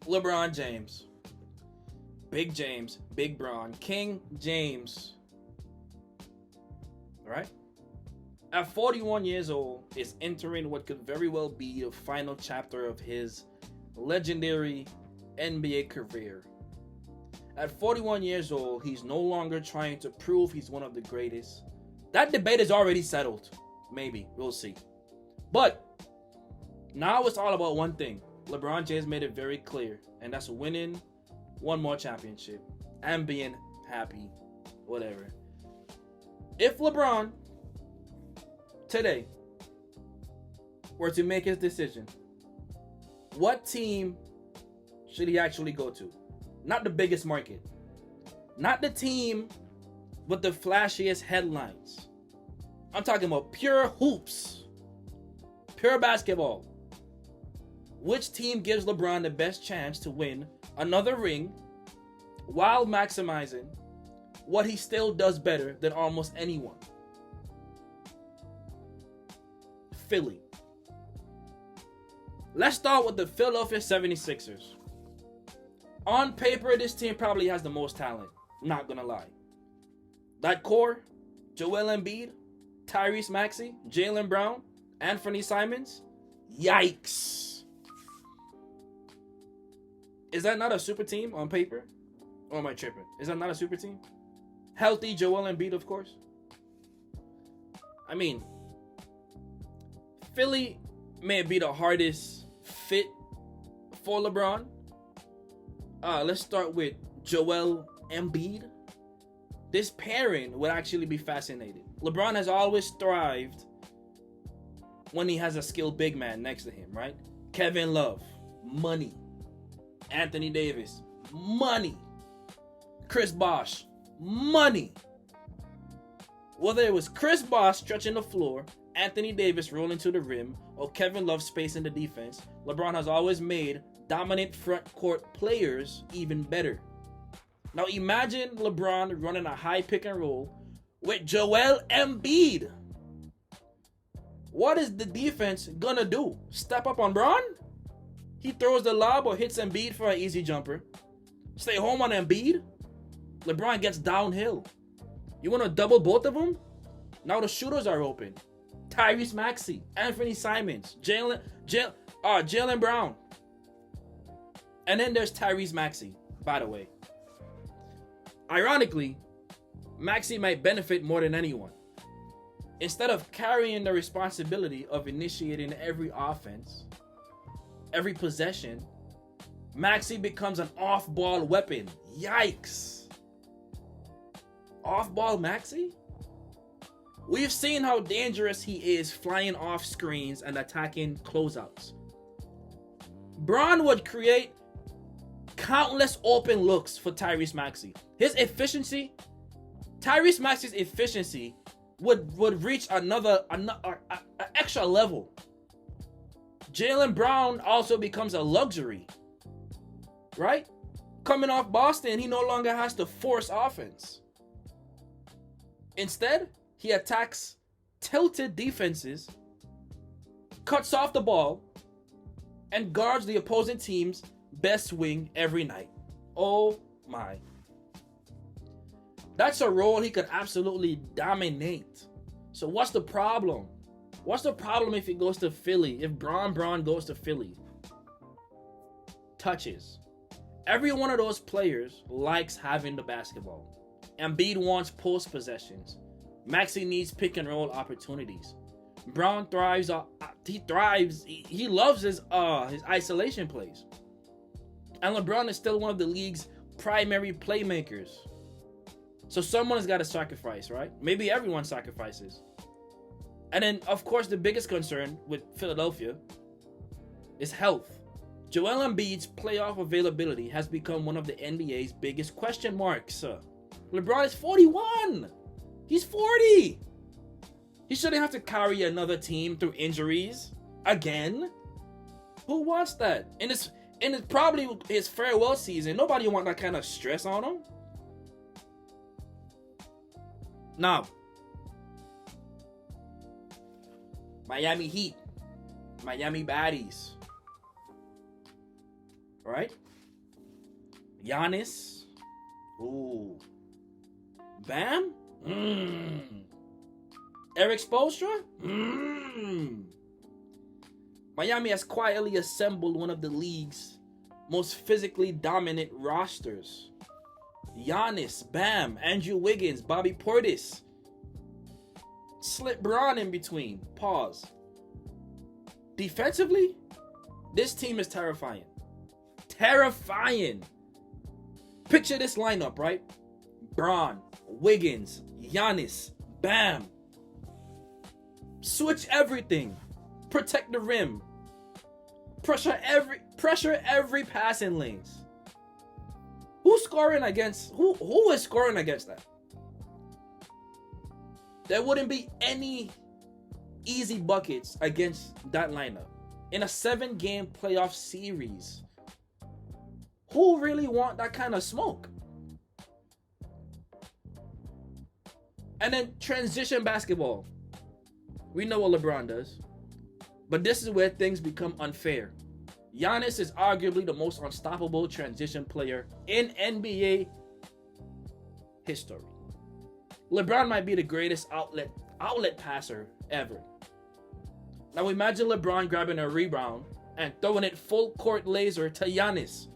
LeBron James. Big James, Big Bron, King James. Right? At 41 years old, is entering what could very well be the final chapter of his legendary NBA career. At 41 years old, he's no longer trying to prove he's one of the greatest. That debate is already settled. Maybe. We'll see. But now it's all about one thing. LeBron James made it very clear, and that's winning one more championship and being happy. Whatever. If LeBron today were to make his decision, what team should he actually go to? Not the biggest market. Not the team with the flashiest headlines. I'm talking about pure hoops. Pure basketball. Which team gives LeBron the best chance to win another ring while maximizing what he still does better than almost anyone? Philly. Let's start with the Philadelphia 76ers. On paper, this team probably has the most talent. Not gonna lie. That core, Joel Embiid, Tyrese Maxey, Jaylen Brown, Anthony Simons. Yikes. Is that not a super team on paper? Or am I tripping? Is that not a super team? Healthy Joel Embiid, of course. I mean, Philly may be the hardest fit for LeBron. Let's start with Joel Embiid. This pairing would actually be fascinating. LeBron has always thrived when he has a skilled big man next to him, right? Kevin Love, money. Anthony Davis, money. Chris Bosh, money. Whether it was Chris Bosh stretching the floor, Anthony Davis rolling to the rim, or Kevin Love spacing the defense, LeBron has always made dominant front court players even better. Now imagine LeBron running a high pick and roll with Joel Embiid. What is the defense gonna do? Step up on Bron? He throws the lob or hits Embiid for an easy jumper. Stay home on Embiid. LeBron gets downhill. You want to double both of them? Now the shooters are open. Tyrese Maxey, Anthony Simons, Jaylen Brown. And then there's Tyrese Maxey, by the way. Ironically, Maxey might benefit more than anyone. Instead of carrying the responsibility of initiating every offense, every possession, Maxey becomes an off-ball weapon. Yikes. Off-ball Maxey? We've seen how dangerous he is flying off screens and attacking closeouts. Bron would create countless open looks for Tyrese Maxey. His efficiency, Tyrese Maxey's efficiency would reach an extra level. Jaylen Brown also becomes a luxury, right? Coming off Boston, he no longer has to force offense. Instead, he attacks tilted defenses, cuts off the ball, and guards the opposing team's best wing every night. Oh my. That's a role he could absolutely dominate. So what's the problem? What's the problem if he goes to Philly? If Bron goes to Philly? Touches. Every one of those players likes having the basketball. Embiid wants post possessions. Maxey needs pick and roll opportunities. Brown thrives. He loves his isolation plays. And LeBron is still one of the league's primary playmakers. So someone's got to sacrifice, right? Maybe everyone sacrifices. And then, of course, the biggest concern with Philadelphia is health. Joel Embiid's playoff availability has become one of the NBA's biggest question marks. LeBron is 41. He's 40. He shouldn't have to carry another team through injuries again. Who wants that? And it's probably his farewell season. Nobody wants that kind of stress on him. Now, Miami Heat, Miami Baddies. right? Giannis. Ooh. Bam. Eric Spoelstra. Miami has quietly assembled one of the league's most physically dominant rosters. Giannis, Bam, Andrew Wiggins, Bobby Portis. Slip Braun in between. Pause. Defensively, this team is terrifying. Terrifying. Picture this lineup, right? Braun, Wiggins, Giannis, Bam. Switch everything. Protect the rim. Pressure every passing lanes. Who is scoring against that? There wouldn't be any easy buckets against that lineup. In a 7-game playoff series, who really want that kind of smoke? And then transition basketball. We know what LeBron does. But this is where things become unfair. Giannis is arguably the most unstoppable transition player in NBA history. LeBron might be the greatest outlet passer ever. Now imagine LeBron grabbing a rebound and throwing it full court laser to Giannis.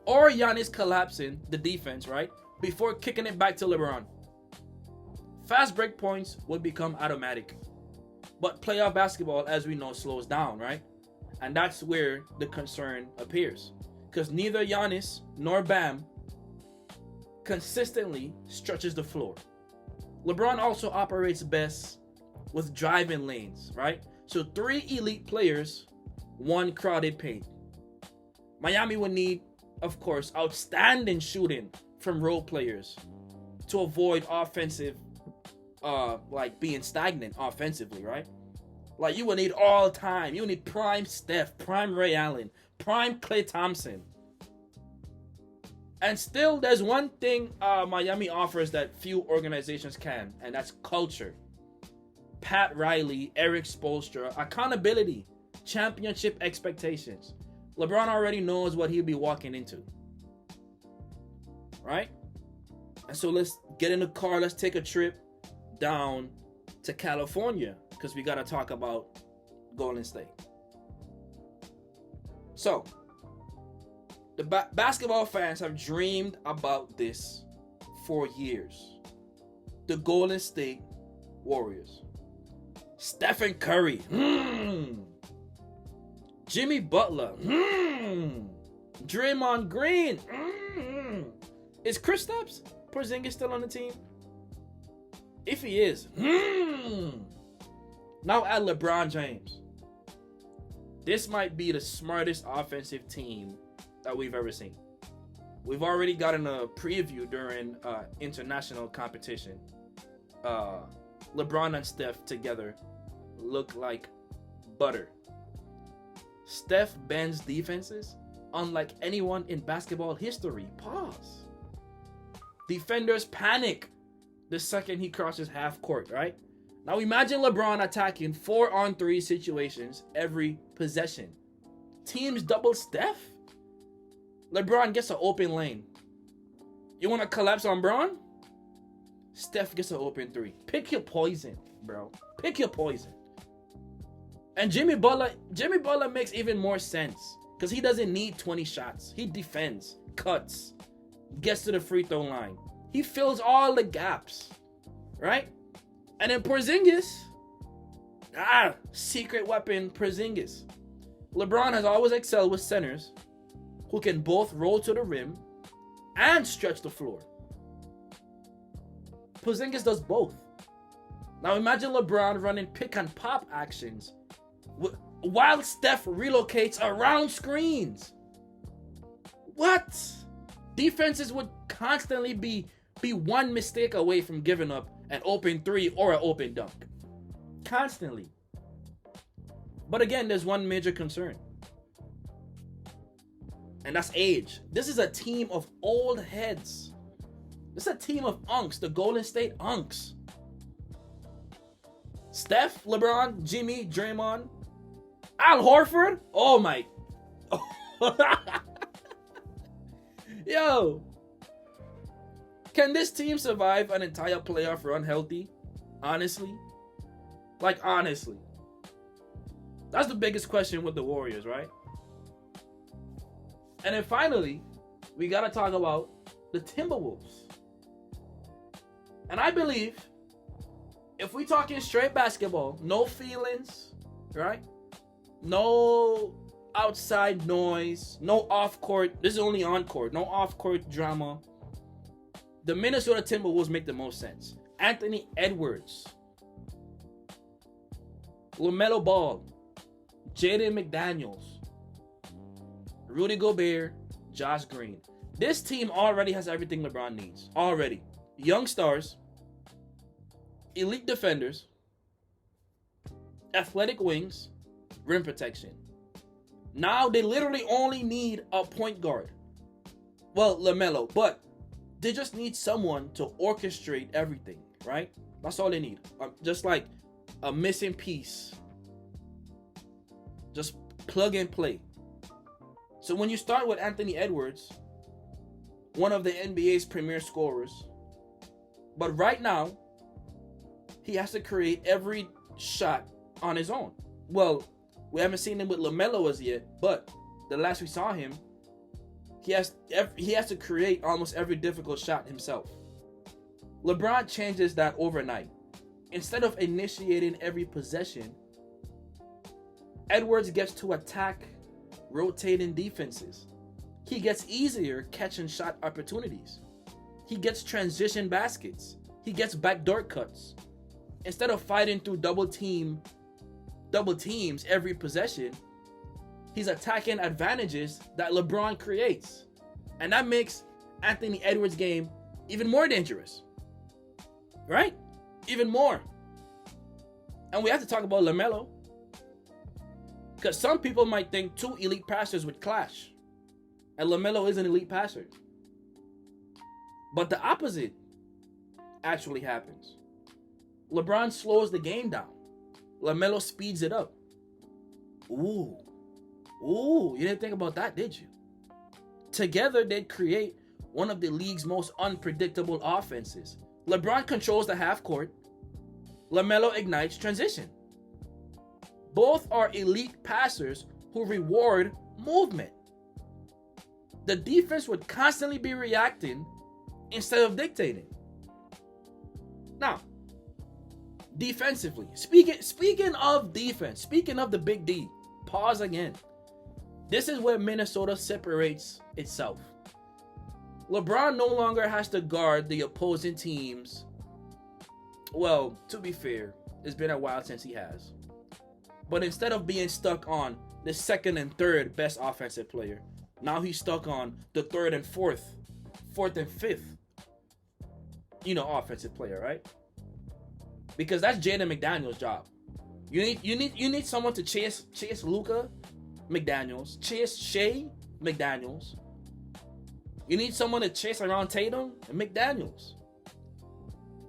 Or Giannis collapsing the defense, right? Before kicking it back to LeBron. Fast break points would become automatic. But playoff basketball, as we know, slows down, right? And that's where the concern appears. Because neither Giannis nor Bam consistently stretches the floor. LeBron also operates best with driving lanes, right? So 3 elite players, 1 crowded paint. Miami would need, of course, outstanding shooting from role players to avoid offensive, being stagnant offensively, right? Like you would need all time. You need prime Steph, prime Ray Allen, prime Klay Thompson. And still, there's one thing Miami offers that few organizations can, and that's culture. Pat Riley, Eric Spoelstra, accountability, championship expectations. LeBron already knows what he'll be walking into. Right? And so let's get in the car. Let's take a trip down to California because we got to talk about Golden State. So, the basketball fans have dreamed about this for years. The Golden State Warriors. Stephen Curry. Jimmy Butler. Draymond Green. Is Kristaps Porzingis still on the team? If he is, now add LeBron James. This might be the smartest offensive team that we've ever seen. We've already gotten a preview during international competition. LeBron and Steph together look like butter. Steph bends defenses unlike anyone in basketball history. Pause. Defenders panic the second he crosses half court, right? Now imagine LeBron attacking 4-on-3 situations every possession. Teams double Steph? LeBron gets an open lane. You want to collapse on Bron? Steph gets an open 3. Pick your poison, bro. Pick your poison. And Jimmy Butler makes even more sense because he doesn't need 20 shots. He defends, cuts, gets to the free throw line. He fills all the gaps, right? And then Porzingis, secret weapon Porzingis. LeBron has always excelled with centers who can both roll to the rim and stretch the floor. Porzingis does both. Now imagine LeBron running pick and pop actions while Steph relocates around screens. What? Defenses would constantly be one mistake away from giving up an open 3 or an open dunk. Constantly. But again, there's one major concern. And that's age. This is a team of old heads. This is a team of unks, the Golden State unks. Steph, LeBron, Jimmy, Draymond, Al Horford? Oh my. Yo. Can this team survive an entire playoff run healthy? Honestly? Like, honestly. That's the biggest question with the Warriors, right? And then finally, we got to talk about the Timberwolves. And I believe if we talking straight basketball, no feelings, right? No outside noise, no off-court. This is only on-court. No off-court drama. The Minnesota Timberwolves make the most sense. Anthony Edwards, LaMelo Ball, Jaden McDaniels, Rudy Gobert, Josh Green. This team already has everything LeBron needs. Already. Young stars, elite defenders, athletic wings, rim protection. Now they literally only need a point guard. Well, LaMelo, but they just need someone to orchestrate everything, right? That's all they need. Just like a missing piece. Just plug and play. So when you start with Anthony Edwards, one of the NBA's premier scorers, but right now, he has to create every shot on his own. Well, we haven't seen him with LaMelo as yet, but the last we saw him, he has to create almost every difficult shot himself. LeBron changes that overnight. Instead of initiating every possession, Edwards gets to attack rotating defenses. He gets easier catching shot opportunities. He gets transition baskets. He gets backdoor cuts. Instead of fighting through double teams every possession, he's attacking advantages that LeBron creates. And that makes Anthony Edwards' game even more dangerous. Right? Even more. And we have to talk about LaMelo. Because some people might think two elite passers would clash. And LaMelo is an elite passer. But the opposite actually happens. LeBron slows the game down. LaMelo speeds it up. Ooh, you didn't think about that, did you? Together, they'd create one of the league's most unpredictable offenses. LeBron controls the half court. LaMelo ignites transition. Both are elite passers who reward movement. The defense would constantly be reacting instead of dictating. Now, defensively, speaking of defense, speaking of the big D, pause again. This is where Minnesota separates itself. LeBron no longer has to guard the opposing teams. Well, to be fair, it's been a while since he has. But instead of being stuck on the second and third best offensive player, now he's stuck on the third and fourth and fifth, offensive player, right? Because that's Jaden McDaniels' job. You need someone to chase Luka McDaniels, chase Shea McDaniels. You need someone to chase around Tatum and McDaniels.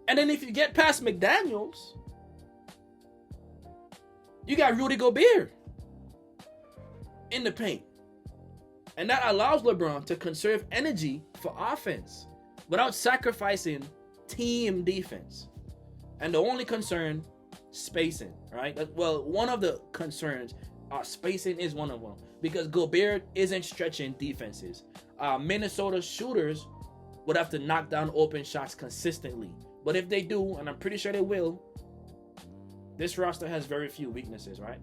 And then if you get past McDaniels, you got Rudy Gobert in the paint. And that allows LeBron to conserve energy for offense without sacrificing team defense. And the only concern, spacing, right? Well, one of the concerns, spacing is one of them. Because Gobert isn't stretching defenses. Minnesota shooters would have to knock down open shots consistently. But if they do, and I'm pretty sure they will, this roster has very few weaknesses, right?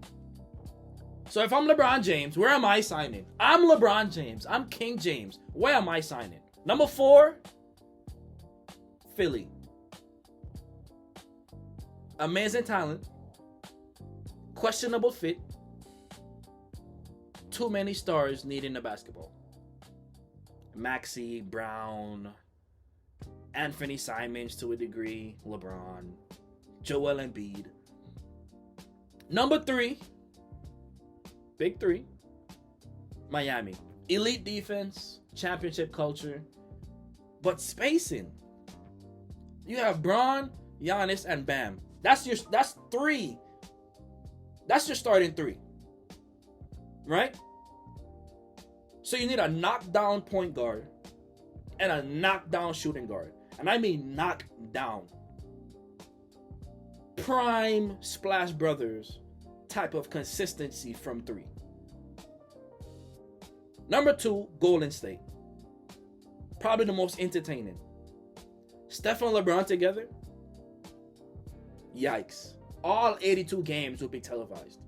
So if I'm LeBron James, where am I signing? I'm LeBron James. I'm King James. Where am I signing? Number 4, Philly. Amazing talent. Questionable fit. Too many stars needing the basketball. Maxey, Brown, Anthony Simons to a degree, LeBron, Joel Embiid. Number 3, big 3, Miami. Elite defense, championship culture, but spacing. You have Braun, Giannis, and Bam. That's 3. That's your starting 3. right? So you need a knockdown point guard and a knockdown shooting guard. And I mean knockdown. Prime Splash Brothers type of consistency from three. Number 2, Golden State. Probably the most entertaining. Steph and LeBron together? Yikes. All 82 games will be televised.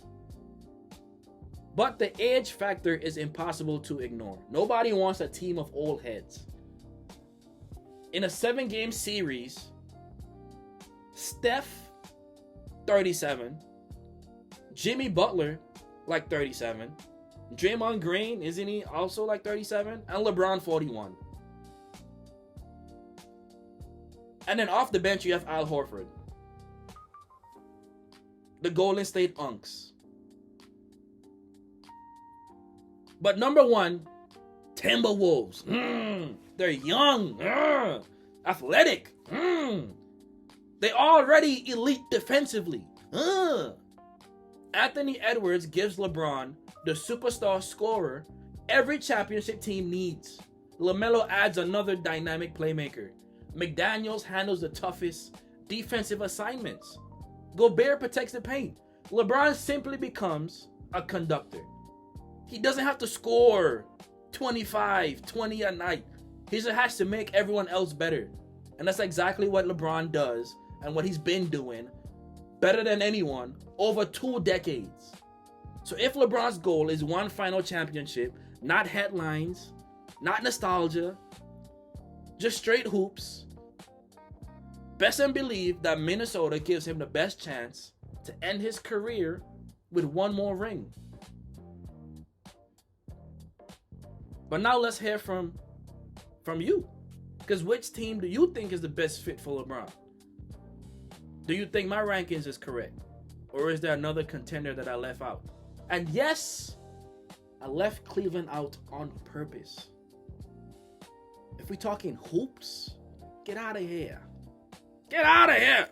But the age factor is impossible to ignore. Nobody wants a team of old heads. In a 7-game series, Steph, 37. Jimmy Butler, like 37. Draymond Green, isn't he also like 37? And LeBron, 41. And then off the bench, you have Al Horford. The Golden State Unks. But number 1, Timberwolves. They're young. Athletic. They're already elite defensively. Anthony Edwards gives LeBron the superstar scorer every championship team needs. LaMelo adds another dynamic playmaker. McDaniels handles the toughest defensive assignments. Gobert protects the paint. LeBron simply becomes a conductor. He doesn't have to score 25, 20 a night. He just has to make everyone else better. And that's exactly what LeBron does and what he's been doing better than anyone over 2 decades. So if LeBron's goal is one final championship, not headlines, not nostalgia, just straight hoops, best and believe that Minnesota gives him the best chance to end his career with one more ring. But now let's hear from you. Because which team do you think is the best fit for LeBron? Do you think my rankings is correct? Or is there another contender that I left out? And yes, I left Cleveland out on purpose. If we're talking hoops, get out of here. Get out of here!